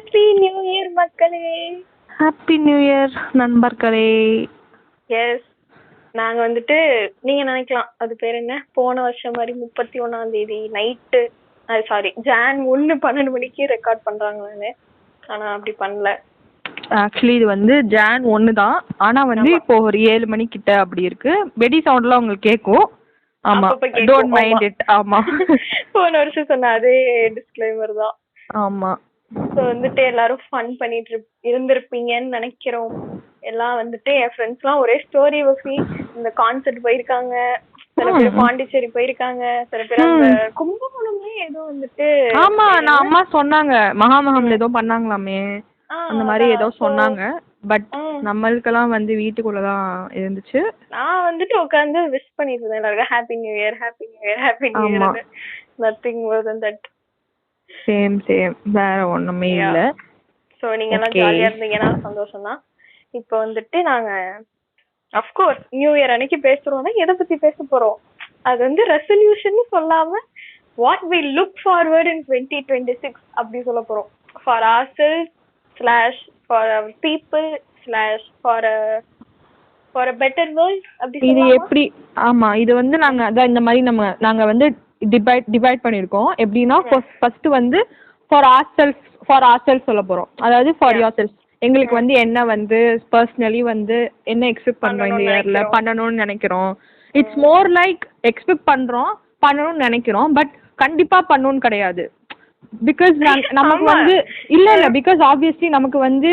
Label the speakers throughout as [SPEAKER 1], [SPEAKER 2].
[SPEAKER 1] Happy new year மக்களே.
[SPEAKER 2] Happy new year நண்பர்களே.
[SPEAKER 1] S, நாங்க வந்துட்டு நீங்க நினைக்கலாம் அது பேர் என்ன, போன வருஷம் மாதிரி 31 நைட்டு, சாரி ஜான் 1 12 ரெக்கார்ட் பண்றாங்கன்னு. ஆனா அப்படி பண்ணல.
[SPEAKER 2] ஆக்சுவலி இது வந்து ஜான் 1 தான். ஆனா வந்து இப்போ ஒரு 7 மணிக்கிட்ட அப்படி இருக்கு. வெடி சவுண்ட்லாம் உங்களுக்கு கேட்கும். ஆமா, டோன்ட் மைண்ட் இட். ஆமா,
[SPEAKER 1] போன வருஷம் சொன்ன அதே டிஸ்க்ளைமர் தான்.
[SPEAKER 2] ஆமா.
[SPEAKER 1] ஸோ வந்துட்டு எல்லாரும் ஃபன் பண்ணிட்டு இருந்திருப்பீங்கன்னு நினைக்கிறோம். எல்லாம் வந்துட்டு என் ஃப்ரெண்ட்ஸ்லாம் ஒரே ஸ்டோரி வசி இந்த கான்சர்ட் போயிருக்காங்க, சில பேர் பாண்டிச்சேரி போயிருக்காங்க, சில பேர் அந்த கும்பகோணம்ல ஏதோ வந்துட்டு.
[SPEAKER 2] ஆமா, நான் அம்மா சொன்னாங்க மகாமகம்ல ஏதோ பண்ணாங்களாமே, அந்த மாதிரி ஏதோ சொன்னாங்க. பட் நம்மளுக்கெல்லாம் வந்து வீட்டுக்குள்ளதான் இருந்துச்சு.
[SPEAKER 1] நான் வந்துட்டு உட்காந்து விஷ் பண்ணிட்டு இருந்தேன் எல்லாருக்கும், happy new year, happy new year, happy new year. Nothing more then that.
[SPEAKER 2] Same வேற ஒண்ணுமே இல்ல.
[SPEAKER 1] சோ நீங்க எல்லாம் ஜாலியா இருந்தீங்கன்னா சந்தோஷம் தான். இப்போ வந்துட்டு நாங்க அஃப்கோர்ஸ் நியூ இயர் அன்னைக்கு பேசுறோம்னா எதை பத்தி பேச போறோம், அது வந்து ரெசல்யூஷன் சொல்லாம what we look forward in 2026 அப்படி சொல்ல போறோம். For ourselves slash for our people slash for a better world அப்படி.
[SPEAKER 2] இது எப்படி? ஆமா, இது வந்து நாங்க அதான் இந்த மாதிரி நாங்க வந்து டிவைட் பண்ணிருக்கோம். எப்படின்னா ஃபர்ஸ்ட் வந்து ஃபார் ourselves சொல்ல போறோம். அதாவது ஃபார் yourself எங்களுக்கு வந்து என்ன வந்து பர்சனலி வந்து என்ன எக்ஸ்பெக்ட் பண்றோம் இந்த இயர்ல பண்ணணும்னு நினைக்கிறோம். இட்ஸ் மோர் லைக் எக்ஸ்பெக்ட் பண்றோம், பண்ணணும்னு நினைக்கிறோம், பட் கண்டிப்பா பண்ணணும்னு கிடையாது. பிகாஸ் நமக்கு வந்து இல்ல பிகாஸ் ஆப்வியஸ்லி நமக்கு வந்து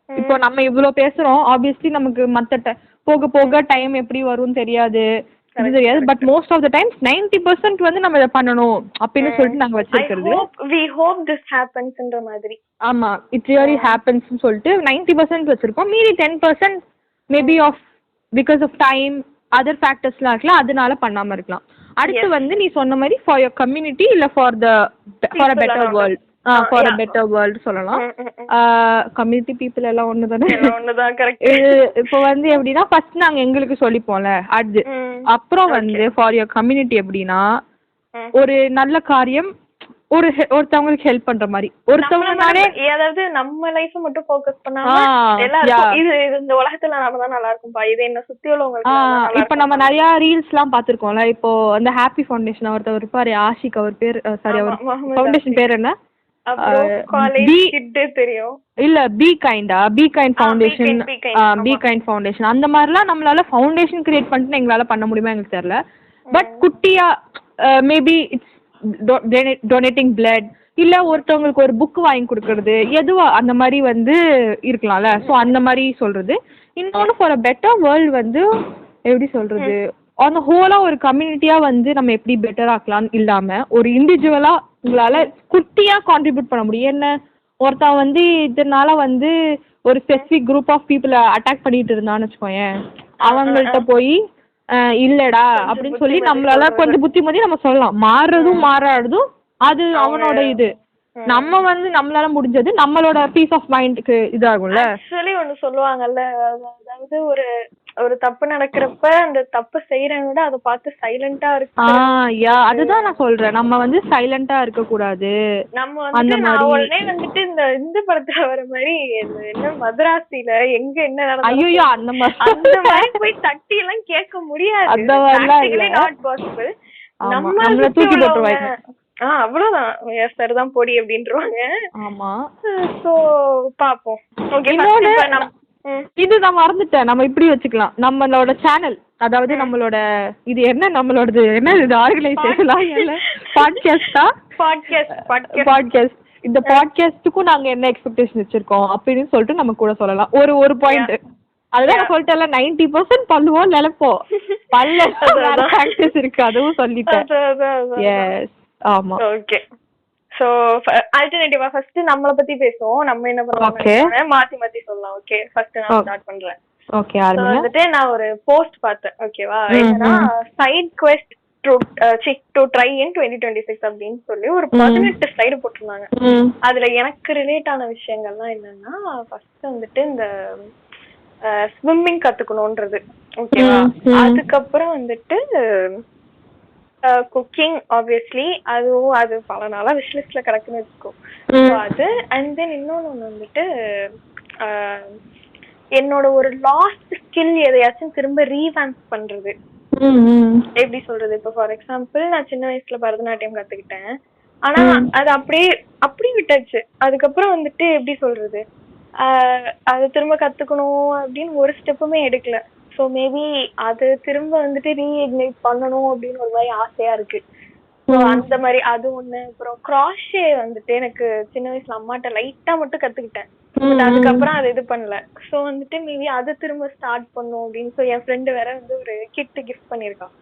[SPEAKER 2] இப்போ நம்ம இவ்வளவு பேசுறோம், ஆப்வியஸ்லி நமக்கு மத்த போக போக டைம் எப்படி வரும்னு தெரியாது, but most of the times 90% வந்து நம்ம இத பண்ணணும் அப்படின்னு சொல்லிட்டு நாங்க வச்சிருக்கிறது.
[SPEAKER 1] we hope this happens ன்ற மாதிரி.
[SPEAKER 2] ஆமா, it really happens னு சொல்லிட்டு 90% வச்சிருக்கோம். மீதி 10% maybe of because of time other ஃபேக்டர்ஸ்லாம் இருக்கலாம், அதனால பண்ணாம இருக்கலாம். அடுத்து வந்து நீ சொன்ன மாதிரி ஃபார் யுவர் கம்யூனிட்டி இல்ல for a better world. For a better world சொல்லலாம். கம்யூனிட்டி பீப்புள் எல்லாம் ஒண்ணுதானே. இப்போ வந்து எப்படின்னா ஃபர்ஸ்ட் நாங்க எங்களுக்கு சொல்லிப்போம்ல, அது அப்புறம் வந்து ஃபார் யுவர் கம்யூனிட்டி எப்படின்னா ஒரு நல்ல காரியம், ஒருத்தவங்களுக்கு ஹெல்ப் பண்ற மாதிரி. ஒருத்தவங்கனாலே
[SPEAKER 1] அதாவது நம்ம லைஃப் மட்டும் ஃபோக்கஸ் பண்ணாம எல்லாரும் இது இந்த உலகத்துல நாம தான் நல்லா இருக்கும்பா, இது என்ன சுத்தி உள்ளவங்களுக்கு.
[SPEAKER 2] இப்ப நம்ம நிறைய ரீல்ஸ் எல்லாம் பாத்துருக்கோம்ல. இப்போ அந்த ஹாப்பி ஃபவுண்டேஷன் ஒருத்தவர் இருப்பாரு, ஆஷிக், அவர் பேர் சாரி, அவர் ஃபவுண்டேஷன் பேர் என்ன? இல்ல be kind foundation. Be kind foundation அந்த மாதிரிலாம் நம்மளால ஃபவுண்டேஷன் கிரியேட் பண்ணிட்டு எங்களால பண்ண முடியுமா எனக்கு தெரியல. பட் குட்டியா மேபி இட்ஸ் டொனேட்டிங் பிளட், இல்ல ஒருத்தவங்களுக்கு ஒரு புக் வாங்கி கொடுக்கறது, எதுவா அந்த மாதிரி வந்து இருக்கலாம்ல. ஸோ அந்த மாதிரி சொல்றது. இன்னொன்னு ஃபார் அ பெட்டர் வேர்ல்டு வந்து எப்படி சொல்றது, ஆன் ஹோலா ஒரு கம்யூனிட்டியா வந்து நம்ம எப்படி பெட்டர் ஆக்கலாம்னு இல்லாம ஒரு இண்டிவிஜுவலா உங்களால குட்டியா கான்ட்ரிபியூட் பண்ண முடியும். என்ன, ஒருத்தன் வந்து இதனால வந்து ஒரு ஸ்பெசிபிக் குரூப் ஆஃப் பீப்புளை அட்டாக் பண்ணிட்டு இருந்தான்னு வச்சுக்கோயேன், அவங்கள்ட்ட போய் இல்லடா அப்படின்னு சொல்லி நம்மளால கொஞ்சம் புத்திமதி நம்ம சொல்லலாம். மாறாததும் அது அவனோட இது. நம்ம வந்து நம்மளால முடிஞ்சது நம்மளோட பீஸ் ஆஃப் மைண்டுக்கு இதாகும்ல.
[SPEAKER 1] ஆக்சுவலி ஒன்னு சொல்லுவாங்கல்ல, அதாவது ஒரு தப்பு நடக்கிறப்ப அந்த தப்பு செய்யறவங்க விட அதை பார்த்து சைலண்டா இருக்கு.
[SPEAKER 2] அதுதான் நான் சொல்றேன், நம்ம வந்து சைலண்டா இருக்க கூடாது.
[SPEAKER 1] நம்ம வந்து உடனே வந்துட்டு இந்த படத்துல வர மாதிரி என்ன மதராசில எங்க என்ன நடந்தது,
[SPEAKER 2] ஐயோ அந்த
[SPEAKER 1] மாதிரி போய் தட்டி எல்லாம் கேட்க முடியாது. Not possible. நம்ம தூக்கி போட்டுருவாங்க. அவ்வளவுதான், சரிதான் போடி அப்படின்றாங்க.
[SPEAKER 2] ஆமா,
[SPEAKER 1] சோ பாப்போம்.
[SPEAKER 2] இது நான் மறந்துட்டேன், நம்ம இப்படி வச்சுக்கலாம் நம்மளோட சேனல், அதாவது நம்மளோட இது என்ன, நம்மளோடது என்ன, இது ஆர்கனைசேஷனா இல்ல பாட்காஸ்டா? பாட்காஸ்ட். இந்த பாட்காஸ்டுக்கும் நாங்க என்ன எக்ஸ்பெக்டேஷன் வச்சிருக்கோம் அப்படின்னு சொல்லிட்டு நம்ம கூட சொல்லலாம். ஒரு பாயிண்ட் அதுதான் நான் சொல்லிட்டேன்ல, 90% பண்ணுவோம் நினைப்போம், ப்ராக்டிஸ் இருக்கு, அதுவும் சொல்லிட்டேன். எஸ், ஆமா.
[SPEAKER 1] ஓகே, சோ ஆல்டர்னேட்டிவா ஃபர்ஸ்ட் நம்மள பத்தி பேசுவோம். நம்ம என்ன பண்ணுவோம் மாத்தி சொல்லலாம். ஓகே, ஃபர்ஸ்ட் நான் ஸ்டார்ட் பண்றேன்.
[SPEAKER 2] ஓகே,
[SPEAKER 1] வந்துட்டு நான் ஒரு போஸ்ட் பார்த்தேன். ஓகேவா, என்னன்னா side quest to try in 2026 அப்படின்னு சொல்லி ஒரு 18 ஸ்லைடு போட்டிருந்தாங்க. அதுல எனக்கு ரிலேட் ஆன விஷயங்கள்லாம் என்னன்னா, ஃபர்ஸ்ட் வந்துட்டு இந்த ஸ்விம்மிங் கத்துக்கணும்ன்றது. ஓகேவா, அதுக்கப்புறம் வந்துட்டு குக்கிங் ஆப்வியஸ்லி அதுவும் அது பல நாளா விஷ் லிஸ்ட்ல கிடக்குன்னு வச்சுக்கோ. அது அண்ட் தென் இன்னொன்னு வந்துட்டு என்னோட ஒரு லாஸ்ட் ஸ்கில் எதையாச்சும் திரும்ப ரீவான்ஸ் பண்றது. எப்படி சொல்றது, இப்போ ஃபார் எக்ஸாம்பிள் நான் சின்ன வயசுல பரதநாட்டியம் கத்துக்கிட்டேன். ஆனா அது அப்படியே விட்டாச்சு. அதுக்கப்புறம் வந்துட்டு எப்படி சொல்றது, அது திரும்ப கத்துக்கணும் அப்படின்னு ஒரு ஸ்டெப்புமே எடுக்கல. ஸோ மேபி அது திரும்ப வந்துட்டு ரீஇக்னைட் பண்ணணும் அப்படின்னு ஒரு மாதிரி ஆசையா இருக்கு. ஸோ அந்த மாதிரி அது ஒண்ணு. அப்புறம் கிராஷே வந்துட்டு எனக்கு சின்ன வயசுல அம்மாட்ட லைட்டா மட்டும் கத்துக்கிட்டேன். அதுக்கப்புறம் அது இது பண்ணல. ஸோ வந்துட்டு மேபி அதை திரும்ப ஸ்டார்ட் பண்ணும் அப்படின்னு. ஸோ என் ஃப்ரெண்டு வேற வந்து ஒரு கிட் கிஃப்ட் பண்ணிருக்கான்.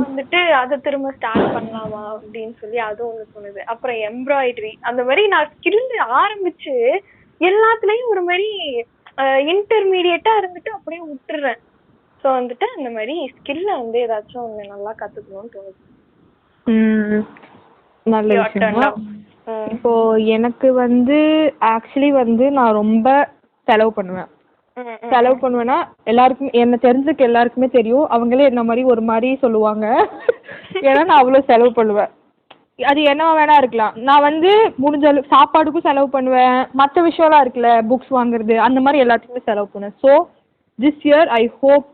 [SPEAKER 1] வந்துட்டு அதை திரும்ப ஸ்டார்ட் பண்ணலாமா அப்படின்னு சொல்லி அது ஒண்ணு தோணுது. அப்புறம் எம்ப்ராய்டரி அந்த மாதிரி நான் ஸ்கில் ஆரம்பிச்சு எல்லாத்துலயும் ஒரு மாதிரி இன்டர்மீடியட்டா இருந்துட்டு அப்படியே விட்டுறேன். ஸோ வந்துட்டு அந்த மாதிரி ஸ்கில்ல வந்து ஏதாச்சும் ஒண்ணு நல்லா கத்துக்கணும்னு தோணுது.
[SPEAKER 2] நல்ல விஷயம். இப்போ எனக்கு வந்து ஆக்சுவலி வந்து நான் ரொம்ப செலவு பண்ணுவேன்னா எல்லாருக்கும் என்ன தெரிஞ்சுக்க எல்லாருக்குமே தெரியும். அவங்களே என்ன மாதிரி ஒரு மாதிரி சொல்லுவாங்க. ஏன்னா நான் அவ்வளவு செலவு பண்ணுவேன். அது என்ன வேணா இருக்கலாம். நான் வந்து முடிஞ்ச அளவு சாப்பாடுக்கும் செலவு பண்ணுவேன். மற்ற விஷயம்லாம் இருக்குல்ல, புக்ஸ் வாங்குறது அந்த மாதிரி எல்லாத்துக்குமே செலவு பண்ணுவேன். So this year I hope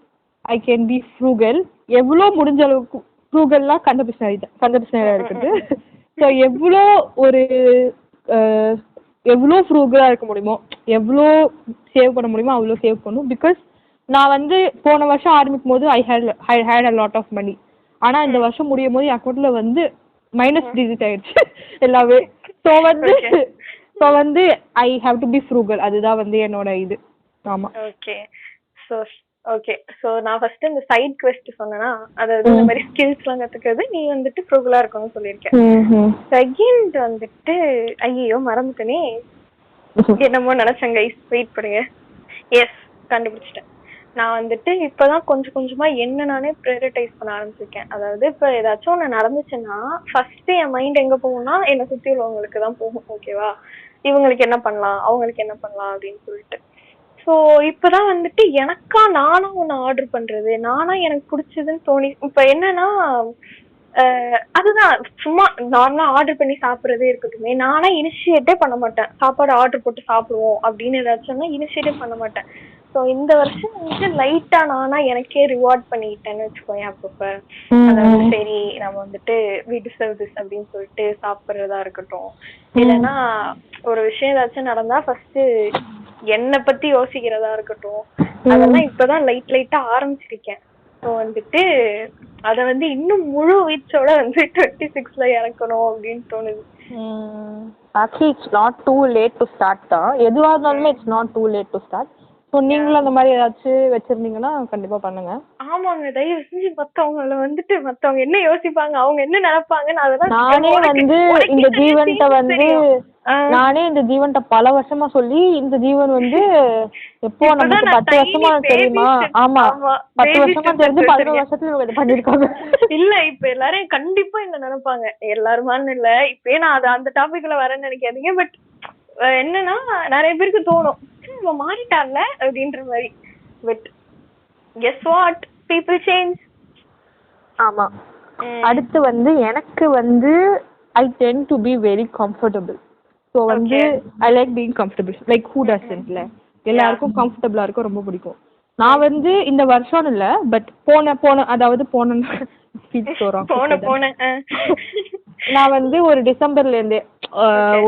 [SPEAKER 2] I can be frugal. எவ்வளோ முடிஞ்ச அளவுக்கு ஃப்ரூகல்லாம் கண்டபிஷனரியா இருக்குது. ஸோ எவ்வளோ ஃப்ரூகலா இருக்க முடியுமோ, எவ்வளோ சேவ் பண்ண முடியுமோ அவ்வளோ சேவ் பண்ணும். பிகாஸ் நான் வந்து போன வருஷம் ஆரம்பிக்கும் போது I had a lot of money. ஆனா இந்த வருஷம் முடியும் போது என் அக்கௌண்ட்ல வந்து மைனஸ் டிஜிட் ஆயிடுச்சு எல்லாமே. ஸோ வந்து I have to be frugal. அதுதான் வந்து என்னோட இது. ஆமா.
[SPEAKER 1] ஓகே ஸோ நான் ஃபர்ஸ்ட் இந்த சைட் குவெஸ்ட் சொன்னேன்னா, அதாவது இந்த மாதிரி ஸ்கில்ஸ் எல்லாம் கத்துக்கிறது, நீ வந்துட்டு ஃப்ரூகலா இருக்கணும்னு சொல்லியிருக்கேன். செகண்ட் வந்துட்டு ஐயோ மறந்துட்டனே, என்னமோ நினைச்சேன் கைஸ், வெயிட் பண்ணுங்க. எஸ், கண்டுபிடிச்சிட்டேன். நான் வந்துட்டு இப்பதான் கொஞ்சம் கொஞ்சமா என்ன நானே ப்ரையாரிட்டைஸ் பண்ண ஆரம்பிச்சிருக்கேன். அதாவது இப்ப ஏதாச்சும் ஒண்ணு நடந்துச்சுன்னா ஃபர்ஸ்ட் என் மைண்ட் எங்க போகும்னா என்னை சுத்தி உள்ளவங்களுக்கு தான் போகும். ஓகேவா, இவங்களுக்கு என்ன பண்ணலாம், அவங்களுக்கு என்ன பண்ணலாம் அப்படின்னு சொல்லிட்டு. ஸோ இப்பதான் வந்துட்டு எனக்கா நானா ஒண்ணு ஆர்டர் பண்றது, நானா எனக்கு பிடிச்சதுன்னு தோணி. இப்ப என்னன்னா அதுதான் சும்மா நார்மலா ஆர்டர் பண்ணி சாப்பிட்றதே இருக்கட்டுமே, நானா இனிஷியேட்டே பண்ண மாட்டேன். சாப்பாடு ஆர்டர் போட்டு சாப்பிடுவோம் அப்படின்னு ஏதாச்சும்னா இனிஷியேட்டே பண்ண மாட்டேன். ஸோ இந்த வருஷம் வந்துட்டு லைட்டா நானா எனக்கே ரிவார்ட் பண்ணிக்கிட்டேன்னு வச்சுக்கோங்க. அப்பப்ப அதாவது சரி நம்ம வந்துட்டு வீட்டு சர்வீஸ் அப்படின்னு சொல்லிட்டு சாப்பிட்றதா இருக்கட்டும், இல்லைன்னா ஒரு விஷயம் ஏதாச்சும் நடந்தா ஃபர்ஸ்ட் என்னை பத்தி யோசிக்கிறதா இருக்கட்டும், அதெல்லாம் இப்பதான் லைட்டா ஆரம்பிச்சிருக்கேன். ஸோ வந்துட்டு அதை வந்து இன்னும் முழு வீச்சோட வந்து 26ல இறக்கணும் அப்படின்னு தோணுது.
[SPEAKER 2] Actually it's not too late to start தான். எதுவாக இருந்தாலுமே it's not too late to start. So நீங்களும் அந்த மாதிரி ஏதாச்சும் வச்சிருந்தீங்கன்னா கண்டிப்பா பண்ணுங்க.
[SPEAKER 1] ஆமாங்க, தயவு செஞ்சு மத்தவங்கள வந்துட்டு மத்தவங்க என்ன யோசிப்பாங்க, அவங்க என்ன நினைப்பாங்கன்னு அதெல்லாம்
[SPEAKER 2] நானே வந்து இந்த ஜீவன்ட்ட பல வருஷமா சொல்லி, இந்த ஜீவன் வந்து எப்போ நமக்கு 10 வருஷமா தெரியுமா? ஆமா, 10 வருஷமா தெரிஞ்சு 11 வருஷத்துல இது பண்ணிருக்காங்க.
[SPEAKER 1] இல்ல இப்ப எல்லாரும் கண்டிப்பா என்ன நினைப்பாங்க, எல்லாருமான்னு இல்ல, இப்பயே நான் அந்த டாபிக்ல வரேன்னு நினைக்காதீங்க. பட் என்னன்னா நிறைய பேருக்கு தோணும் இவ மாறிட்டான்ல அப்படின்ற மாதிரி. But guess what, people change.
[SPEAKER 2] ஆமா. அடுத்து வந்து எனக்கு வந்து I tend to be very comfortable. So வந்து I like being comfortable. Like who doesn't? எல்லாருக்கும் கம்ஃபர்டபிளா இருக்க ரொம்ப பிடிக்கும். நான் வந்து இந்த வருஷம் இல்ல, பட் அதாவது நான் வந்து ஒரு டிசம்பர்ல இருந்தே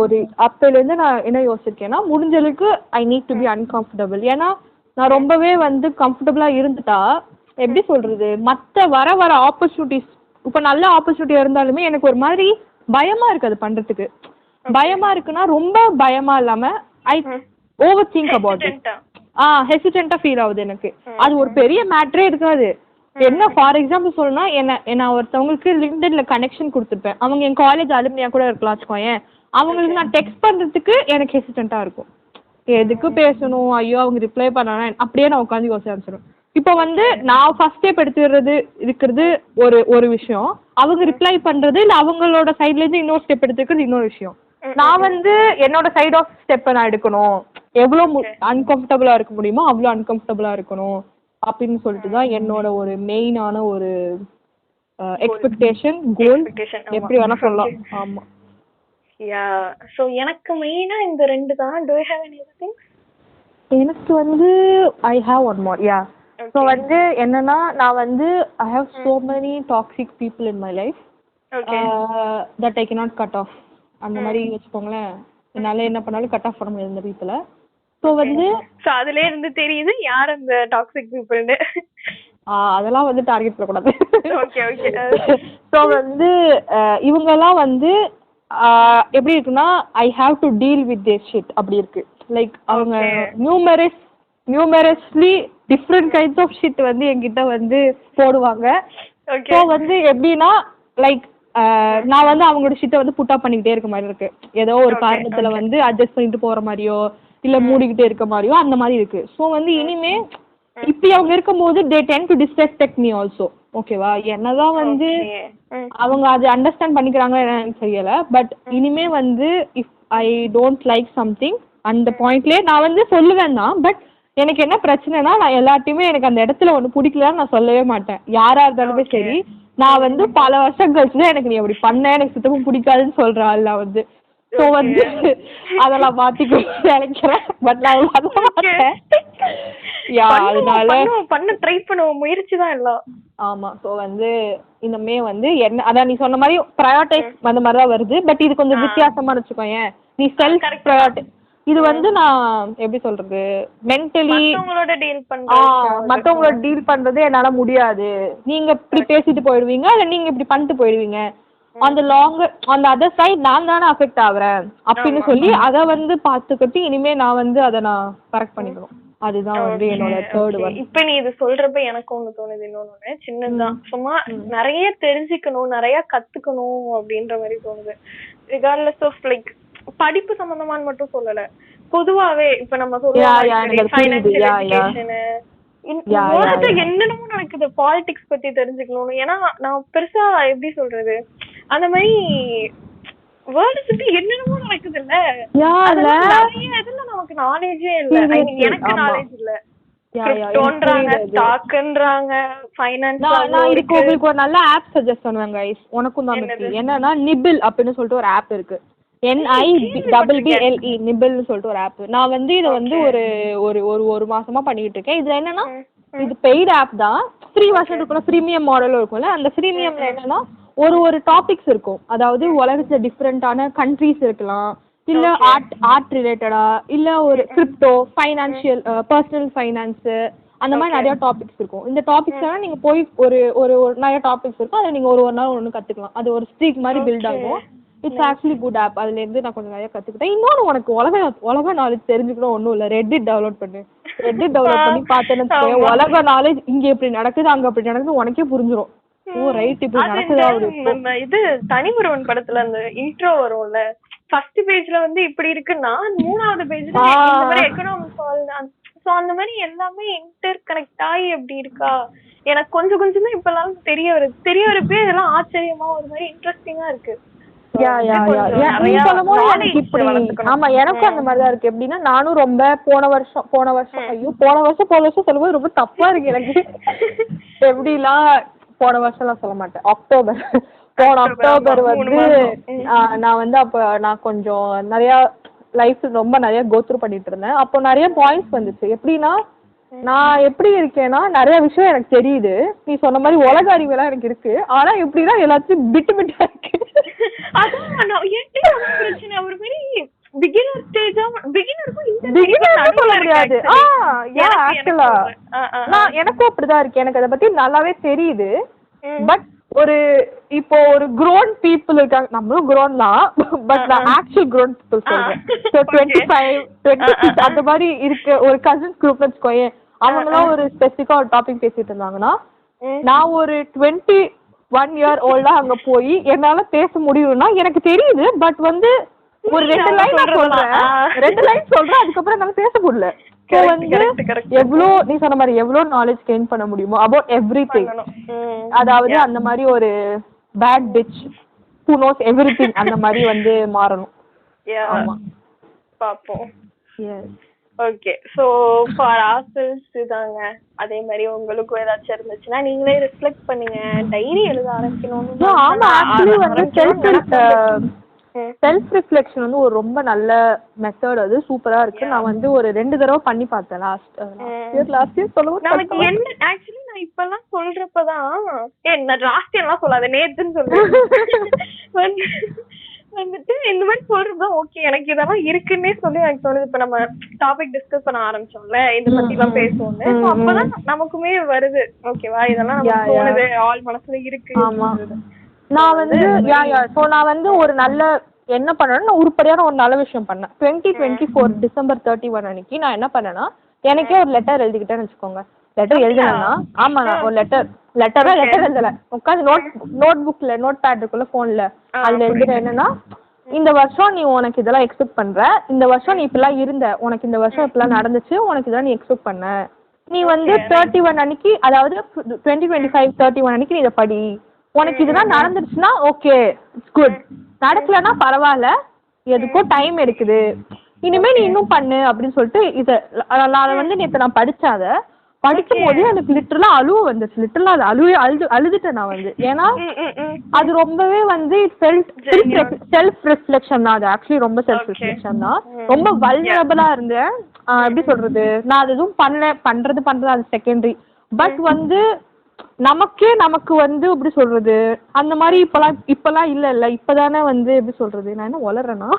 [SPEAKER 2] ஒரு அப்பையில இருந்து நான் என்ன யோசிச்சிருக்கேன்னா, முடிஞ்ச அளவுக்கு I need to be uncomfortable. ஏன்னா நான் ரொம்பவே வந்து கம்ஃபர்டபிளா இருந்துட்டா எப்படி சொல்றது, மத்த வர ஆப்பர்ச்சுனிட்டிஸ் இப்ப நல்ல ஆப்பர்ச்சுனிட்டியா இருந்தாலுமே எனக்கு ஒரு மாதிரி பயமா இருக்கு அது பண்றதுக்கு. பயமா இருக்குன்னா ரொம்ப பயமா இல்லாம I over think about it. ஹெசிடென்ட்டா ஃபீல் ஆகுது எனக்கு. அது ஒரு பெரிய மேட்டரே இருக்காது. என்ன ஃபார் எக்ஸாம்பிள் சொல்லணும்னா, என்ன ஒருத்தவங்களுக்கு லிங்க்டின்ல கனெக்ஷன் கொடுத்துருப்பேன். அவங்க என் காலேஜ் அலுமினியா கூட இருக்கலாம் வச்சுக்கோயேன். அவங்களுக்கு நான் டெக்ஸ்ட் பண்றதுக்கு எனக்கு ஹெசிடென்ட்டா இருக்கும். எதுக்கு பேசணும், ஐயோ அவங்க ரிப்ளை பண்ணா அப்படியே நான் உட்காந்து யோசிச்சு ஆரம்பிச்சிடும். இப்போ வந்து நான் ஃபர்ஸ்ட் ஸ்டெப் எடுத்துறது இருக்கிறது ஒரு விஷயம், அவங்க ரிப்ளை பண்றது இல்ல அவங்களோட சைட்ல இருந்து இன்னொரு ஸ்டெப் எடுத்துக்கிறது இன்னொரு விஷயம். நான் வந்து என்னோட சைட் ஆஃப் ஸ்டெப்பை நான் எடுக்கணும். எவ்வளவு அன்கம்ஃபர்டபுளா இருக்க முடியுமோ அவ்வளோ அன்கம்ஃபர்டபுளா இருக்கணும் அப்படின்னு சொல்லிட்டு தான் என்னோட ஒரு மெயினான ஒரு எக்ஸ்பெக்டேஷன், கோல், எப்படி வேணா சொல்லலாம். ஆமா.
[SPEAKER 1] யா சோ எனக்கு மெயினா இந்த ரெண்டு தான். To you have anything?
[SPEAKER 2] எனக்கு வந்து I have one more. Yeah so வந்து என்னன்னா, நான் வந்து I have so many toxic people in my life that I cannot cut off. அந்த மாதிரி வச்சுக்கோங்களேன். என்னால என்ன பண்ணாலும் கட் ஆஃப் பண்ண முடியாது இந்த பீப்புளை. ஸோ வந்து
[SPEAKER 1] அதுல இருந்து தெரியுது யார் அந்த டாக்ஸிக் பீப்புள்னு.
[SPEAKER 2] அதெல்லாம் வந்து டார்கெட் பண்ணக்கூடாது. ஸோ வந்து இவங்கெல்லாம் வந்து எப்படி இருக்குன்னா, ஐ have to deal with their shit அப்படி இருக்கு. லைக் அவங்க நியூமரஸ்லி டிஃப்ரெண்ட் கைண்ட்ஸ் ஆஃப் ஷிட் வந்து என்கிட்ட வந்து போடுவாங்க. ஸோ வந்து எப்படின்னா லைக் நான் வந்து அவங்களோட ஷிட்டை வந்து புட் அப் பண்ணிக்கிட்டே இருக்க மாதிரி இருக்கு. ஏதோ ஒரு காரணத்துல வந்து அட்ஜஸ்ட் பண்ணிட்டு போற மாதிரியோ இல்ல மூடிக்கிட்டே இருக்க மாதிரியோ அந்த மாதிரி இருக்கு. ஸோ வந்து இனிமே இப்படி அவங்க இருக்கும்போது they tend to disrespect me also. ஓகேவா? என்னதான் வந்து அவங்க அதை அண்டர்ஸ்டாண்ட் பண்ணிக்கிறாங்க எனக்கு தெரியல. பட் இனிமே வந்து if I don't like something அந்த பாயிண்ட்லயே நான் வந்து சொல்லுவேன் தான். பட் எனக்கு என்ன பிரச்சனைனா, நான் எல்லாத்தையுமே எனக்கு அந்த இடத்துல ஒன்று பிடிக்கலன்னு நான் சொல்லவே மாட்டேன். யாரா இருந்தாலுமே சரி, நான் வந்து பல வருஷம் கழிச்சு தான் எனக்கு நீ அப்படி பண்ண எனக்கு சுத்தமும் பிடிக்காதுன்னு சொல்ற ஆள் நான் வந்து. ஸோ வந்து அதெல்லாம் மாத்திக்கணும்னு நினைக்கிறேன். பட் நான் பண்ண மாட்டேன். அதனால
[SPEAKER 1] பண்ண ட்ரை பண்ணுவோம், முயற்சி தான் எல்லாம்.
[SPEAKER 2] ஆமா. ஸோ வந்து இனிமே வந்து என்ன அதான் நீ சொன்ன மாதிரி ப்ரையாரிட்டைஸ் அந்த மாதிரி தான் வருது. பட் இது கொஞ்சம் வித்தியாசமா வச்சுக்கோயேன். நீ செல்ஃப் ப்ரையாரிட்டி இது வந்து நான் எப்படி சொல்றது, மென்டலி மத்தவங்களோட டீல் பண்றது என்னால முடியாது. நீங்க இப்படி பேசிட்டு போயிடுவீங்க இல்ல நீங்க இப்படி பண்ணிட்டு போயிடுவீங்க. அந்த அந்த அதர் சைட் நான் தானே அஃபெக்ட் ஆகுறேன் அப்படின்னு சொல்லி அதை வந்து பாத்துக்கிட்டு இனிமே நான் வந்து அதை நான் கரெக்ட் பண்ணிக்கணும். அதுதான் வந்து என்னோட தேர்ட் ஒன்.
[SPEAKER 1] இப்ப நீ இது சொல்றப்ப எனக்கு ஒண்ணு தோணுது. இன்னொன்னு சின்னதுதான், சும்மா நிறைய தெரிஞ்சுக்கணும் நிறைய கத்துக்கணும் அப்படின்ற மாதிரி தோணுது. ரிகார்ட்லெஸ் ஆஃப் லைக் படிப்பு சம்பந்தமான்னு மட்டும் சொல்லல, பொதுவாவே இப்ப நம்ம என்னென்னமோ நடக்குது, பாலிடிக்ஸ் பத்தி தெரிஞ்சுக்கணும். ஏன்னா நான் பெருசா எப்படி சொல்றது, அந்த மாதிரி வேர்ல்டு சுத்தி என்னென்னமோ நடக்குது இல்ல, நிறைய இதுல நமக்கு நாலேஜே இல்ல. எனக்கு நாலேஜ் இல்ல.
[SPEAKER 2] உங்களுக்கு ஒரு நல்ல ஆப் சஜஸ்ட் பண்ணுவேன் கைஸ், உனக்கும் தான். என்னன்னா நிபிள் அப்படின்னு சொல்லிட்டு ஒரு ஆப் இருக்கு. NIBBLE நிபிள்னு சொல்லிட்டு ஒரு ஆப். நான் வந்து இதை வந்து ஒரு மாசமா பண்ணிட்டு இருக்கேன். இதுல என்னன்னா, இது பெய்ட் ஆப் தான். ஃப்ரீ வெர்ஷன் இருக்கும், ஃப்ரீமியம் மாடலும் இருக்கும்ல. அந்த ஃப்ரீமியம்ல என்னன்னா ஒரு டாபிக்ஸ் இருக்கும். அதாவது உலகத்துல டிஃப்ரெண்டான கண்ட்ரிஸ் இருக்கலாம், இல்ல ஆர்ட் ரிலேட்டடா, இல்ல ஒரு கிரிப்டோ, ஃபைனான்சியல், பர்சனல் ஃபைனான்ஸ், அந்த மாதிரி நிறைய டாபிக்ஸ் இருக்கும். இந்த டாபிக்ஸ் எல்லாம் நீங்க போய் ஒரு நிறைய டாபிக்ஸ் இருக்கும். அதை நீங்க ஒரு நாள் ஒண்ணு கத்துக்கலாம். அது ஒரு ஸ்ட்ரீக் மாதிரி பில்ட் ஆகும். It's actually good app. அதுல இருந்து நான் கொஞ்சம் நிறைய கத்துக்கிட்டேன். இன்னொன்று உனக்கு உலக நாலேஜ் தெரிஞ்சுக்கணும் ஒன்றும் இல்லை, ரெட்டிட் டவுன்லோட் பண்ணு. ரெட்டிட் டவுன்லோட் பண்ணி பார்த்தேன்னு உலக நாலேஜ் இங்க இப்படி நடக்குது அங்க அப்படி நடக்குது உனக்கே புரிஞ்சிடும். ஓ ரைட், இப்படி நடக்குதா.
[SPEAKER 1] இது தனிமுருவன் படத்துல அந்த இன்ட்ரோ வரும்ல, ஃபர்ஸ்ட் பேஜ்ல வந்து இப்படி இருக்குன்னா மூணாவது பேஜ்ல இந்த மாதிரி எக்கனாமிக்ஸ், சோ அந்த மாதிரி எல்லாமே இன்டர் கனெக்ட் ஆகி எப்படி இருக்கா எனக்கு கொஞ்சம் கொஞ்சம் தான் இப்ப எல்லாம் தெரிய வரப்பே இதெல்லாம் ஆச்சரியமா ஒரு மாதிரி இன்ட்ரெஸ்டிங்கா இருக்கு.
[SPEAKER 2] ஆமா, எனக்கும் அந்த மாதிரிதான் இருக்கு. எப்படின்னா நானும் ரொம்ப போன வருஷம் சொல்லும்போது ரொம்ப தப்பா இருக்கு எனக்கு. எப்படிலாம் போன வருஷம் எல்லாம் சொல்ல மாட்டேன், போன அக்டோபர் வந்து நான் வந்து அப்ப நான் கொஞ்சம் நிறைய லைஃப் ரொம்ப நிறைய கோத்ரூ பண்ணிட்டு இருந்தேன். அப்போ நிறைய பாயிண்ட்ஸ் வந்துச்சு. எப்படின்னா நான் எப்படி இருக்கேன்னா, நிறைய விஷயம் எனக்கு தெரியுது. நீ சொன்ன மாதிரி உலக அறிவு எல்லாம் எனக்கு இருக்கு. ஆனா எப்படின்னா எல்லாத்தையும் விட்டு இருக்கு. எனக்கும் அப்படிதான் இருக்கு. எனக்கு அதை பத்தி நல்லாவே தெரியுது. பட் இப்போ ஒரு grown people இருக்காங்க, நம்மளும் grown தான், பட் நான் actual grown people சொல்றேன். So 25, 26 அந்த மாதிரி இருக்க ஒரு cousins group வச்சுக்கோயே, அவங்களாம் ஒரு ஸ்பெசிஃபிக்கா ஒரு டாபிக் பேசிட்டு இருந்தாங்கன்னா, நான் ஒரு 21 year old அங்க போய் என்னால பேச முடியும்னா எனக்கு தெரியுது. பட் வந்து ஒரு 2 லைன் சொல்றேன், அதுக்கப்புறம் என்னால பேச முடியல. So வந்து எவ்வளோ நீ சொன்ன மாதிரி எவ்வளோ நாலேஜ் கெயின் பண்ண முடியுமோ about everything, அதாவது அந்த மாதிரி ஒரு bad bitch who knows everything அந்த மாதிரி வந்து மாறணும்.
[SPEAKER 1] ஆமா பாப்போம்.
[SPEAKER 2] Yes.
[SPEAKER 1] Okay. So for ourselves இதாங்க. அதே மாதிரி உங்களுக்கும் ஏதாச்சும் இருந்துச்சுன்னா நீங்களே ரிஃப்ளெக்ட் பண்ணுங்க. டைரி எழுத ஆரம்பிக்கணும்னு.
[SPEAKER 2] ஆமா, ஆக்சுவலி வந்து செல்ஃப் ரிஃப்ளெக்ஷன் வந்து ஒரு ரொம்ப நல்ல மெத்தட். அது சூப்பரா இருக்கு. நான் வந்து ஒரு 2 தடவை பண்ணி பார்த்தேன் லாஸ்ட் இயர் சொல்லுவோம்.
[SPEAKER 1] நமக்கு என்ன ஆக்சுவலி நான் இப்பெல்லாம் சொல்றப்பதான் நான் லாஸ்ட் இயர்லாம் சொல்லாத நேத்துன்னு சொல்றேன். வந்துட்டு இந்த மாதிரி சொல்றதுதான் ஓகே எனக்கு இதெல்லாம் இருக்குன்னே சொல்லி எனக்கு தோணுது. இப்ப நம்ம டாபிக் டிஸ்கஸ் பண்ண ஆரம்பிச்சோம்ல, இத பத்தி எல்லாம் பேசுவோம்னு, அப்பதான் நமக்குமே வருது ஓகேவா இதெல்லாம் நமக்கு தோணுது, ஆள் மனசுல இருக்கு.
[SPEAKER 2] நான் வந்து நான் வந்து ஒரு நல்ல என்ன பண்ணேன்னா, நான் உருப்படியான ஒரு நல்ல விஷயம் பண்ணேன். 2024 December 31 அன்னைக்கு நான் என்ன பண்ணேன்னா, எனக்கே ஒரு லெட்டர் எழுதிக்கிட்டேன்னு வச்சுக்கோங்க. லெட்டர் எழுதலன்னா, ஆமா நான் ஒரு லெட்டர் எழுதல, உட்காந்து நோட் புக்ல நோட் பேட் இருக்குல்ல போன்ல, அதுல எழுதுற என்னன்னா, இந்த வருஷம் நீ உனக்கு இதெல்லாம் எக்ஸ்பெக்ட் பண்ற, இந்த வருஷம் நீ இப்பெல்லாம் இருந்த, உனக்கு இந்த வருஷம் இப்பெல்லாம் நடந்துச்சு, உனக்கு இதெல்லாம் நீ எக்ஸ்பெக்ட் பண்ண, நீ வந்து 31 அன்னைக்கு, அதாவது 2025 31 அன்னைக்கு நீ இதை படி, உனக்கு இதெல்லாம் நடந்துருச்சுன்னா ஓகே இட்ஸ் குட், நடக்கலன்னா பரவாயில்ல, எதுக்கும் டைம் எடுக்குது, இனிமே நீ இன்னும் பண்ணு அப்படின்னு சொல்லிட்டு இதை அதை வந்து நேற்று நான் படிச்சாத படிக்கும் போது எனக்கு லிட்டரலா அழுவ வந்துச்சு. லிட்டரலா அது அழுதுட்டேன் நான் வந்து. ஏன்னா அது ரொம்பவே வந்து செல்ஃப் ரிஃப்ளெக்ஷன் தான். அது ஆக்சுவலி ரொம்ப செல்ஃப் ரிஃப்ளெக்ஷன் தான். ரொம்ப வல்னரபிளா இருந்தேன். எப்படி சொல்றது, நான் அது எதுவும் பண்றது அது செகண்டரி. பட் வந்து நமக்கு வந்து எப்படி சொல்றது, அந்த மாதிரி இப்பெல்லாம் இல்ல இப்பதானே வந்து எப்படி சொல்றது, நான் என்ன வளர்றேன்னா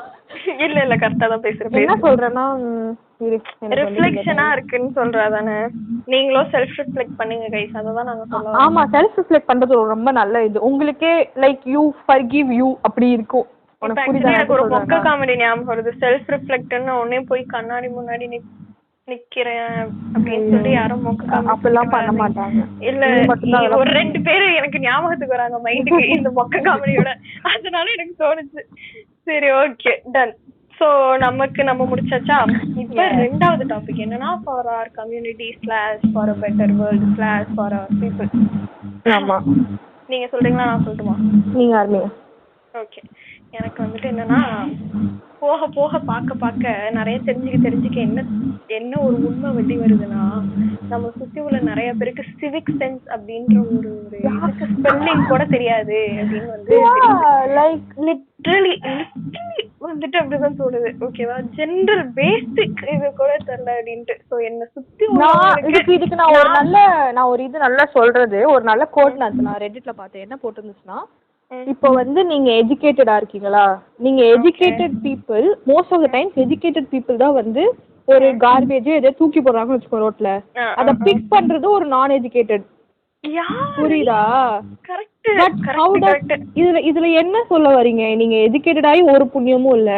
[SPEAKER 1] இல்ல கரெக்டா தான் பேசுறேன்.
[SPEAKER 2] என்ன சொல்றேன்னா
[SPEAKER 1] ரிஃப்ளெக்ஷனா இருக்குன்னு சொல்றதானே, நீங்களும் செல்ஃப் ரிஃப்ளெக்ட் பண்ணுங்க கைஸ், அததான் நாங்க சொல்றோம்.
[SPEAKER 2] ஆமா, செல்ஃப் ரிஃப்ளெக்ட் பண்றது ரொம்ப நல்ல இது. உங்களுக்கே லைக் யூ ஃபர்கிவ் யூ அப்படி இருக்கும்.
[SPEAKER 1] எனக்கு ஒரு மொக்க காமெடி ஞாபகம் வருது. செல்ஃப் ரிஃப்ளெக்ட்னு உடனே போய் கண்ணாடி முன்னாடி நிக்கிறேன் அப்படின்னு சொல்லி யாரும் மொக்க
[SPEAKER 2] அப்பெல்லாம் பண்ண மாட்டாங்க.
[SPEAKER 1] இல்ல ஒரு 2 பேரு எனக்கு ஞாபகத்துக்கு வராங்க மைண்டுக்கு இந்த மொக்க காமெடியோட, அதனால எனக்கு தோணுச்சு. சரி ஓகே டன். சோ நம்ம முடிச்சாச்சா? இப்ப 2வது டாபிக் என்னன்னா, for our community / for a better world / for our people.
[SPEAKER 2] ஆமா,
[SPEAKER 1] நீங்க சொல்றீங்களா நான் சொல்லட்டுமா?
[SPEAKER 2] நீங்க ஆரம்பிங்க.
[SPEAKER 1] ஓகே. எனக்கு வந்துட்டு என்னன்னா, போக போக பார்க்க நிறைய தெரிஞ்சுக்க என்ன ஒரு உண்மை வெட்டி வருதுன்னா, நம்ம சுத்தி உள்ள நிறைய பேருக்கு சிவிக் சென்ஸ் அப்படின்ற ஒரு ஸ்பெல்லிங் கூட தெரியாது அப்படின்னு வந்து லைக் லிட்டரலி வந்துட்டு அப்படிதான் தோணுது. ஓகேவா, ஜெனரல் பேசிக் இது கூட தெரியல அப்படின்ட்டு. சோ என்ன சுத்தி
[SPEAKER 2] இதுக்கு நான் ஒரு இது நல்லா சொல்றது, ஒரு நல்ல கோட் நான் ரெடிட்ல பார்த்தேன். என்ன போட்டிருந்துச்சுன்னா, இப்போ வந்து நீங்க எஜுகேட்டடா இருக்கீங்களா, நீங்க educated people most of the times educated people தான் வந்து ஒரு கார்பேஜ் ஏதோ தூக்கி போடுறாங்கன்னு வச்சுக்கோ ரோட்ல, அத பிக் பண்றது ஒரு நான் எஜுகேட்டட். புரியுதா? இதுல என்ன சொல்ல வரீங்க, நீங்க எஜுகேட்டட் ஆகி ஒரு புண்ணியமும் இல்ல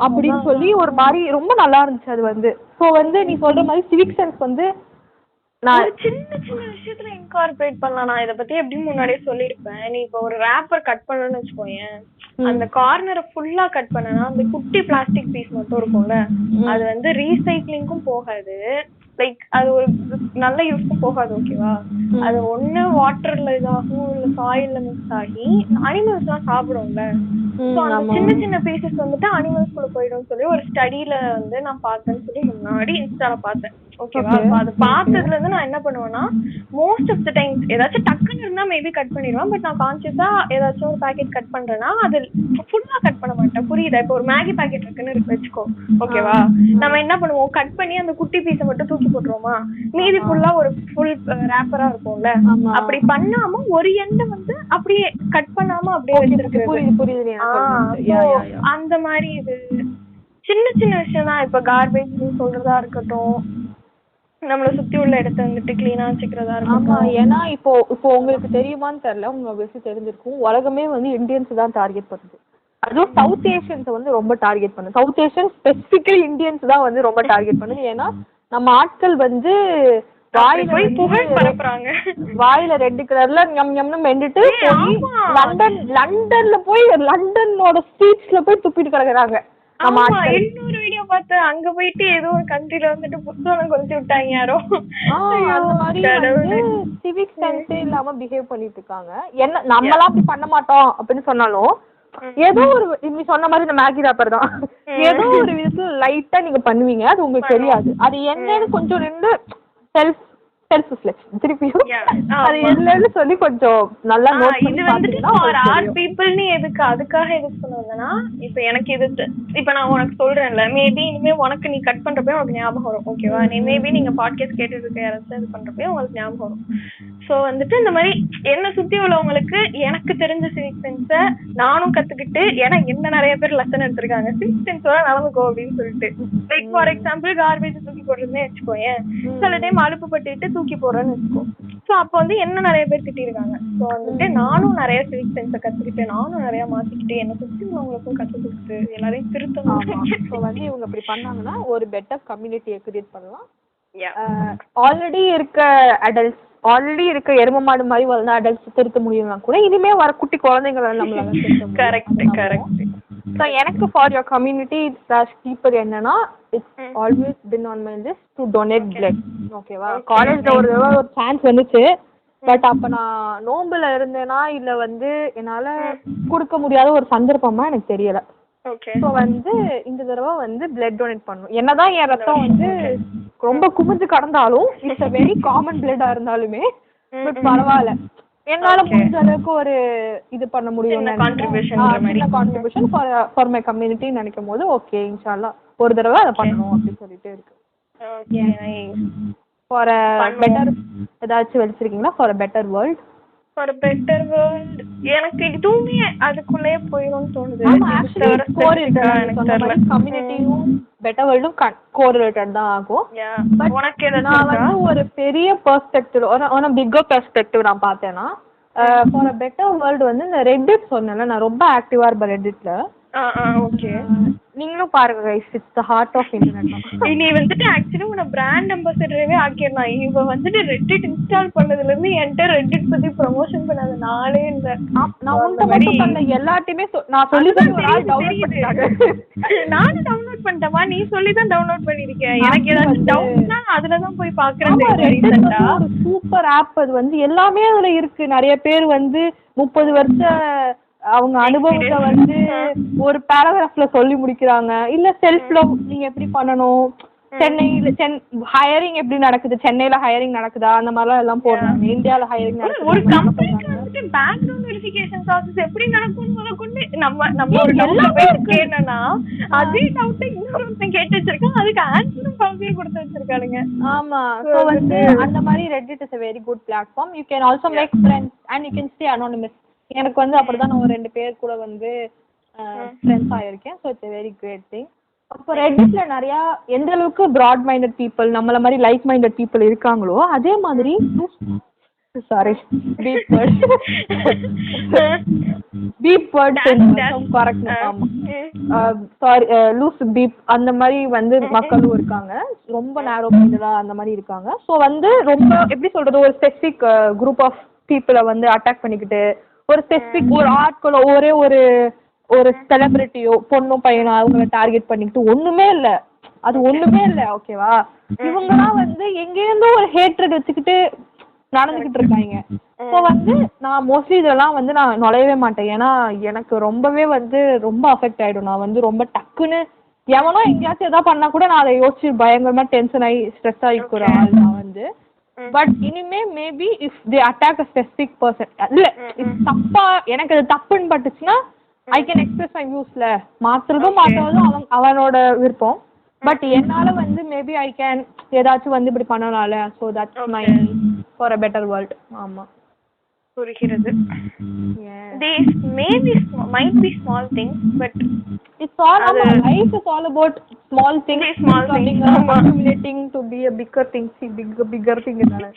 [SPEAKER 2] அப்படின்னு சொல்லி ஒரு மாதிரி ரொம்ப நல்லா இருந்துச்சு அது வந்து. சோ வந்து நீ சொல்ற மாதிரி சிவிக் சென்ஸ் வந்து
[SPEAKER 1] நான் சின்ன விஷயத்துல இன்கார்பரேட் பண்ணலாம். நான் இத பத்தி எப்படி முன்னாடியே சொல்லிருப்பேன். நீ இப்ப ஒரு ரேப்பர் கட் பண்ணணும்னு வச்சுக்கோயேன், அந்த கார்னரை ஃபுல்லா கட் பண்ணனா அந்த குட்டி பிளாஸ்டிக் பீஸ் மட்டும் இருக்கும்ல, அது வந்து ரீசைக்ளிங்கும் போகாது, லைக் அது ஒரு நல்ல யூஸ்க்கும் போகாது. ஓகேவா, அது ஒண்ணு வாட்டர்ல இதாகும், இல்ல சாயில்ல மிக்ஸ் ஆகி அனிமல்ஸ் எல்லாம் சாப்பிடும்ல. சின்ன சின்ன பீசஸ் வந்துட்டு அனிமல்ஸ் குள்ள போயிடும் சொல்லி ஒரு ஸ்டடியில வந்து நான் பார்த்தேன்னு சொல்லி முன்னாடி இன்ஸ்டால பார்த்தேன். ஓகேவா, அது பார்த்ததுல இருந்து நான் என்ன பண்ணுவேன்னா, மோஸ்ட் ஆஃப் த டைம்ஸ் ஏதாச்சும் டக்குன்னு இருந்தா மேபி கட் பண்ணிடுவேன். பட் நான் கான்சியஸா ஏதாச்சும் ஒரு பேக்கெட் கட் பண்றேன்னா அது ஃபுல்லா கட் பண்ண மாட்டேன். புரியுதா? இப்போ ஒரு மேகி பேக்கெட் இருக்குன்னு வச்சுக்கோ. ஓகேவா, நம்ம என்ன பண்ணுவோம், கட் பண்ணி அந்த குட்டி பீஸை மட்டும் தூக்கி போட்டுருவோமா, மீதி ஃபுல்லா ஒரு ஃபுல் ரேப்பரா இருக்கும்ல, அப்படி பண்ணாம ஒரு எண்டை வந்து அப்படியே கட் பண்ணாம அப்படியே வச்சிருக்கிறது. அந்த மாதிரி இது சின்ன சின்ன விஷயம் தான். இப்ப கார்பேஜ் சொல்றதா இருக்கட்டும், நம்மள சுத்தி உள்ள இடத்த வந்துட்டு கிளீனா வச்சுக்கிறதா இருக்கும்.
[SPEAKER 2] ஏன்னா இப்போ உங்களுக்கு தெரியுமான்னு தெரியல, உங்களுக்கு தெரிஞ்சிருக்கும், உலகமே வந்து இந்தியன்ஸ் தான் டார்கெட் பண்ணுது. அதுவும் சவுத் ஏஷியன்ஸ் வந்து ரொம்ப டார்கெட் பண்ணுது. சவுத் ஏஷியன் ஸ்பெசிபிக்கலி இந்தியன்ஸ் தான் வந்து ரொம்ப டார்கெட் பண்ணுது. ஏன்னா நம்ம ஆட்கள் வந்து வாயில ரெட் கலர்ல ஞம்னு மெண்டுட்டு லண்டன்ல போய் லண்டனோட ஸ்ட்ரீட்ஸ்ல போய் துப்பிட்டு கிடக்குறாங்க.
[SPEAKER 1] இன்னொரு வீடியோ பார்த்து அங்க போயிட்டு ஏதோ ஒரு கண்ட்ரில வந்துட்டு புத்தகம் கொளுத்தி விட்டாங்க யாரோ.
[SPEAKER 2] அந்த மாதிரி சிவிக் சென்ஸே இல்லாம பிஹேவ் பண்ணிட்டு இருக்காங்க. என்ன நம்மளாம் அப்படி பண்ண மாட்டோம் அப்படின்னு சொன்னாலும் ஏதோ ஒரு நீ சொன்ன மாதிரி இந்த மேகி ராப்பர் தான், ஏதோ ஒரு விதத்துல லைட்டா நீங்க பண்ணுவீங்க, அது உங்களுக்கு தெரியாது. அது என்னன்னு கொஞ்சம் ரெண்டு செல்ஃப் ரிஃப்ளெக்ஷன் திருப்பியும் அது என்னன்னு சொல்லி கொஞ்சம் நல்லா நோட் பண்ணி பாத்தீங்கன்னா
[SPEAKER 1] ஃபார் ஆர் பீப்பிள்னு அதுக்காக எதுக்கு சொல்லுவேன்னா, இப்ப எனக்கு இது இப்ப நான் உனக்கு சொல்றேன்ல, மேபி இனிமே உனக்கு நீ கட் பண்றப்ப உனக்கு ஞாபகம் வரும். ஓகேவா? நீ மேபி நீங்க பாட்காஸ்ட் கேட்டுட்டு இருக்க யாராச்சும் இது பண்றப்ப உங்களுக்கு ஞாபகம் வரும். சோ வந்துட்டு இந்த மாதிரி என்ன சுத்தி உள்ளவங்களுக்கு எனக்கு தெரிஞ்ச சிவிக் சென்ஸ நானும் கத்துக்கிட்டு, ஏன்னா என்ன நிறைய பேர் லெசன் எடுத்திருக்காங்க சிவிக் சென்ஸோட நடந்துக்கோ அப்படின்னு சொல்லிட்டு. லைக் ஃபார் எக்ஸாம்பிள் கார்பேஜ் தூக்கி போடுறதுன்னே வச்சுக்கோயேன், சில டைம் அலுப்பு பட்டுட்டு தூக்கி போடுறேன்னு வச்சுக்கோ. சோ அப்ப வந்து என்ன நிறைய பேர் திட்டிருக்காங்க. சோ வந்துட்டு நானும் நிறைய சிவிக் சென்ஸ கத்துக்கிட்டு, நானும் நிறைய மாத்திக்கிட்டு, என்ன சுத்தி உள்ளவங்களுக்கும் கத்து கொடுத்து எல்லாரையும் திருத்தணும்.
[SPEAKER 2] சோ வந்து இவங்க இப்படி பண்ணாங்கன்னா ஒரு பெட்டர் கம்யூனிட்டியை கிரியேட் பண்ணலாம். ஆல்ரெடி இருக்க அடல்ட்ஸ், ஆல்ரெடி இருக்க எரும மாடு மாதிரி வளர்ந்த அடல்ட்ஸ் திருத்த முடியும்னா கூட இனிமே வர குட்டி குழந்தைங்களை நம்மளால திருத்த முடியும்.
[SPEAKER 1] கரெக்ட்.
[SPEAKER 2] ஸோ எனக்கு ஃபார் யுவர் கம்யூனிட்டி கீப்பர் என்னன்னா, it's always pin on my list to donate blood. ஓகேவா? காலேஜ்ல ஒரு தடவை ஒரு சான்ஸ் வந்துச்சு, பட் அப்ப நான் நோம்புல இருந்தேனா இல்ல வந்து என்னால கொடுக்க முடியாத ஒரு சந்தர்ப்பமா எனக்கு தெரியல. ஸோ வந்து இந்த தடவை வந்து பிளட் டொனேட் பண்ணணும். என்னதான் என் ரத்தம் வந்து ரொம்ப குமிஞ்சு கடந்தாலும், இட்ஸ் அ வெரி காமன் பிளட்டா இருந்தாலுமே, பட் பரவாயில்ல, என்னால முடிஞ்ச அளவுக்கு ஒரு இது பண்ண முடியும், கான்ட்ரிபியூஷன் ஃபார் மை கம்யூனிட்டி நினைக்கும் போது ஓகே இன்ஷால்லா ஒரு தடவை அதை பண்ணணும் அப்படின்னு சொல்லிட்டு இருக்கு. ஃபார் அ பெட்டர் ஏதாச்சும் வச்சிருக்கீங்களா? For a better world.
[SPEAKER 1] For a better world எனக்கு இதுவுமே அதுக்குள்ளே போயிடும்னு தோணுது.
[SPEAKER 2] கம்யூனிட்டியும் பெட்டர் வேர்ல்டும் கோரிலேட்டட் தான் ஆகும். பட் உனக்கு நான் வந்து ஒரு பெரிய பெர்ஸ்பெக்டிவ், ஒரு பிக்கர் பெர்ஸ்பெக்டிவ் நான் பார்த்தேன்னா, ஃபார் அ பெட்டர் வேர்ல்டு வந்து இந்த ரெட்டிட் சொன்னேன்ல, நான் ரொம்ப ஆக்டிவா இருப்பேன் ரெட்டிட்ல.
[SPEAKER 1] ஓகே,
[SPEAKER 2] நீங்களும் பாருங்க guys, it's the heart of internet.
[SPEAKER 1] நீ வந்துட்டு ஆக்சுவலி உன பிராண்ட் அம்பாசிடரவே ஆக்கிடலாம். இவ வந்துட்டு ரெட்டிட் இன்ஸ்டால் பண்ணதுல இருந்து என்கிட்ட ரெட்டிட் பத்தி ப்ரமோஷன் பண்ணாத நாளே இல்ல.
[SPEAKER 2] நான் உன்கிட்ட மட்டும் பண்ண எல்லாத்தையுமே நான் சொல்லி தான் டவுன்லோட் பண்ணிட்டாங்க.
[SPEAKER 1] நானும் டவுன்லோட் பண்ணிட்டேமா, நீ சொல்லி தான் டவுன்லோட் பண்ணிருக்கேன். எனக்கு ஏதாவது டவுட்னா அதுல தான் போய் பாக்குறேன்.
[SPEAKER 2] சூப்பர் ஆப் அது வந்து எல்லாமே அதுல இருக்கு. நிறைய பேர் வந்து 30 வருஷம் அவங்க அனுபவத்தை வந்து ஒரு பேராகிராஃப்ல சொல்லி முடிக்கிறாங்க. இல்ல செல்ஃப் லவ் நீங்க எப்படி பண்ணணும், சென்னையில ஹையரிங் எப்படி நடக்குது, சென்னையில ஹையரிங் நடக்குதா, அந்த மாதிரிலாம் எல்லாம் போடுறாங்க. இந்தியால ஹையரிங் நடக்குது, ஒரு கம்பெனிக்கு வந்து
[SPEAKER 1] பேக்ரவுண்ட் வெரிஃபிகேஷன் ப்ராசஸ் எப்படி நடக்கும்னு முதற்கொண்டு நம்ம ஒரு டவுட் கேட்டனா அதே டவுட் இன்னொருத்தன் கேட்டு வச்சிருக்கான், அதுக்கு ஆன்சரும் பவுண்டே கொடுத்து வச்சிருக்கானுங்க.
[SPEAKER 2] ஆமா, சோ வந்து அந்த மாதிரி Reddit is a very good platform. You can also make friends and you can stay anonymous. எனக்கு வந்து அப்படிதான் நான் ஒரு 2 பேர் கூட வந்து ஃப்ரெண்ட்ஸ் ஆயிருக்கேன். So it's a very great thing. அப்போ ரெட்டிட்ல நிறைய எந்த அளவுக்கு ப்ராட் மைண்டட் பீப்புள், நம்மள மாதிரி லைக் மைண்டட் பீப்புள் இருக்காங்களோ அதே மாதிரி சாரி பீப் வேர்ட் கரெக்ட். ஆமா சாரி லூஸ் பீப் அந்த மாதிரி வந்து மக்களும் இருக்காங்க, ரொம்ப நேரோ மைண்டடா அந்த மாதிரி இருக்காங்க. ஸோ வந்து ரொம்ப எப்படி சொல்றது, ஒரு ஸ்பெசிபிக் குரூப் ஆஃப் பீப்புளை வந்து அட்டாக் பண்ணிக்கிட்டு, ஒரு ஸ்பெசிபிக் ஒரு ஆட்களோ ஒரு செலிபிரிட்டியோ பொண்ணும் பையனோ அவங்கள டார்கெட் பண்ணிக்கிட்டு ஒண்ணுமே இல்ல, அது ஒண்ணுமே இல்ல. ஓகேவா? இவங்கலாம் வந்து எங்கேருந்தோ ஒரு ஹேட்ரட் வச்சுக்கிட்டு நடந்துகிட்டு இருக்காங்க. ஸோ வந்து நான் மோஸ்ட்லி இதெல்லாம் வந்து நான் நுழையவே மாட்டேன். ஏன்னா எனக்கு ரொம்பவே வந்து ரொம்ப அஃபெக்ட் ஆயிடும். நான் வந்து ரொம்ப டக்குன்னு எவனோ எங்கேயாச்சும் எதாவது பண்ணா கூட நான் அதை யோசிச்சு பயங்கரமா டென்ஷன் ஆகி ஸ்ட்ரெஸ் ஆகிக்கிற ஆள் நான் வந்து. பட் இனிமே maybe if they attack a specific person, இல்ல தப்பா எனக்கு அது தப்புன்னு பட்டுச்சுன்னா ஐ கேன் எக்ஸ்பிரஸ் மை வியூஸ்ல, மாத்துறதும் மாத்துறதும் அவனோட விருப்பம். பட் என்னால வந்து மேபி ஐ கேன் ஏதாச்சும் வந்து இப்படி பண்ணனால. So that's my for a better world. ஆமா,
[SPEAKER 1] புரிகிறது. These might be small things, but
[SPEAKER 2] it's all about life. Is all about small things accumulating to be a bigger thing. bigger thing இதனால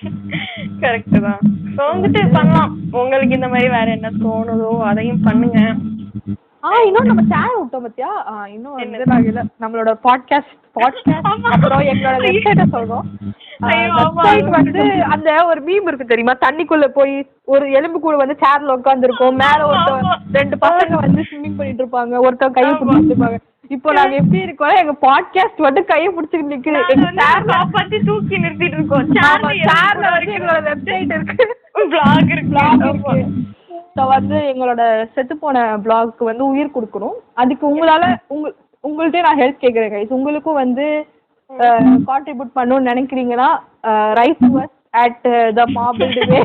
[SPEAKER 1] correct தான். So வந்துட்டு பண்ணலாம். உங்களுக்கு இந்த மாதிரி வேற என்ன தோணுதோ அதையும் பண்ணுங்க.
[SPEAKER 2] இன்னும் நம்ம சேனல் விட்டோம் பத்தியா, இன்னும் வந்து நம்மளோட பாட்காஸ்ட் அப்புறம் எங்களோட வெப்சைட்டை சொல்றோம். வெப்சைட் வந்து அந்த ஒரு மீம் இருக்கு தெரியுமா, தண்ணிக்குள்ள போய் ஒரு எலும்பு கூட வந்து சேர்ல உட்காந்துருக்கோம், மேல ஒருத்தர் 2 பசங்க வந்து ஸ்விம்மிங் பண்ணிட்டு இருப்பாங்க, ஒருத்தர் கையை பிடிச்சிட்டு இருப்பாங்க. இப்போ நாங்க எப்படி இருக்கோம், எங்க பாட்காஸ்ட் மட்டும் கையை பிடிச்சிட்டு நிக்குது, எங்க சேர்ல பத்தி தூக்கி நிறுத்திட்டு இருக்கோம். சேர்ல எங்களோட வெப்சைட் இருக்கு, vlog இருக்கு. ஸோ வந்து எங்களோட செத்து போன பிளாக்கு வந்து உயிர் கொடுக்கணும். அதுக்கு உங்களால உங்கள்கிட்ட நான் ஹெல்ப் கேட்குறேன் கைஸ். உங்களுக்கும் வந்து கான்ட்ரிபியூட் பண்ணணும்னு நினைக்கிறீங்கன்னா right to us at the marbled way.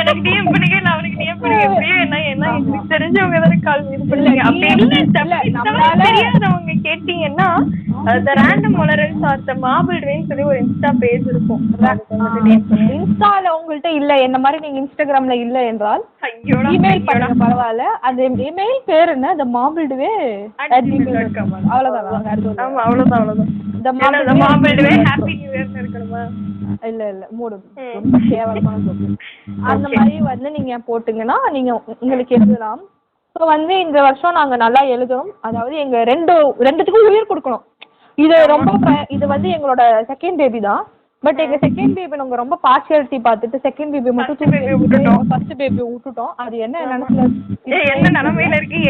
[SPEAKER 1] எனக்கு டிஎம் பண்ணுங்க, நான் அவனுக்கு டிஎம் பண்ணுங்க. எப்படியோ என்ன எனக்கு தெரிஞ்சவங்க தானே கால் இது பண்ணுங்க. அப்படி இல்ல தெரியாதவங்க கேட்டீங்கன்னா the random molarals or the marbled way சொல்லி ஒரு இன்ஸ்டா பேஜ் இருக்கும்.
[SPEAKER 2] இன்ஸ்டால உங்கள்ட்ட இல்ல என்ன மாதிரி நீங்க இன்ஸ்டாகிராம்ல இல்ல என்றால் இமெயில் பண்ணுங்க பரவாயில்ல. அந்த இமெயில் பேர் என்ன? the marbled way @gmail.com. அவ்வளவுதான். ஆமா அவ்வளவுதான். the marbled way happy new year இருக்கணுமா? இல்ல மூடு ரொம்ப கேவலமான சொல்லு. அந்த மாதிரி வந்து நீங்க போட்டுங்கன்னா நீங்க உங்களுக்கு எழுதலாம். ஸோ வந்து இந்த வருஷம் நாங்க நல்லா எழுதணும். அதாவது எங்க ரெண்டுத்துக்கும் உயிர் கொடுக்கணும். இது ரொம்ப இது வந்து எங்களோட செகண்ட் பேபி தான். பட் எங்க செகண்ட் பேபி நாங்க ரொம்ப பார்ஷியாலிட்டி பார்த்துட்டு செகண்ட் பேபி மட்டும் ஃபர்ஸ்ட் பேபி விட்டுட்டோம். அது என்ன நிலைமையில இருக்கு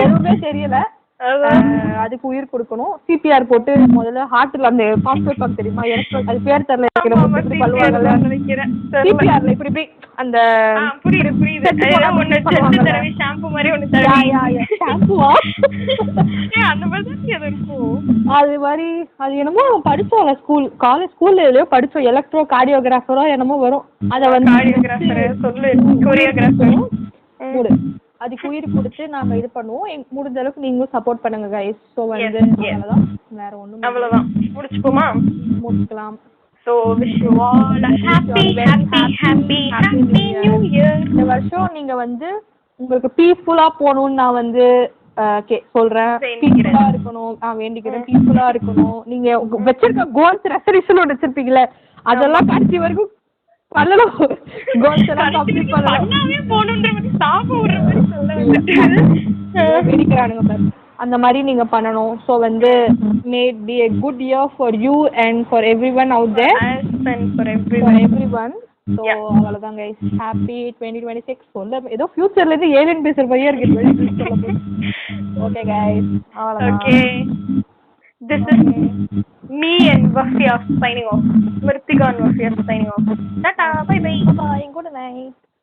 [SPEAKER 2] எதுவுமே தெரியல. அதுக்கு உயிர் கொடுக்கணும். சிபிஆர் போட்டு முதல்ல ஹார்ட்ல அந்த பாஸ்போர்ட் பாக் தெரியுமா? அது பேர் தெரியல. சிபிஆர்ல இப்படி அந்த அது மாதிரி அது என்னமோ படிச்சோம் ஸ்கூல்ல எதையோ படிச்சோம். எலக்ட்ரோ கார்டியோகிராஃபரோ என்னமோ வரும். அத வந்து அதுக்கு உயிர் கொடுத்து நாங்க இது பண்ணுவோம். முடிஞ்ச அளவுக்கு நீங்களும் சப்போர்ட் பண்ணுங்க கைஸ். சோ வந்து அவ்வளவுதான், வேற ஒண்ணும் அவ்வளவுதான். முடிச்சுக்கலாம். So wish you all a happy new year. இந்த வருஷம் நீங்க வந்து உங்களுக்கு பீஸ்ஃபுல்லா போணும்னு நான் வந்து சொல்றேன். பீஸ்ஃபுல்லா இருக்கணும் வேண்டிக்கிறேன். பீஸ்ஃபுல்லா இருக்கணும். நீங்க வச்சிருக்க கோல்ஸ் ரெசல்யூஷன் வச்சிருப்பீங்கல்ல, அதெல்லாம் கடைசி வரைக்கும் பண்ணலாம். கோல்ஸ் எல்லாம் கம்ப்ளீட் பண்ணணும். அந்த மாதிரி நீங்க பண்ணணும். ஸோ வந்து maybe a good year for you and for everyone out there and for everyone. So அவ்வளோதான் கைஸ். ஹாப்பி 2026. சொல்ல ஏதோ ஃபியூச்சர்ல இருந்து ஏலியன் பேசுற மாதிரியே இருக்கு. ஓகே கைஸ், அவ்வளோதான். Okay, this is me and Wafia signing off. Mritika and Wafia signing off. Tata, bye bye. Bye, good night.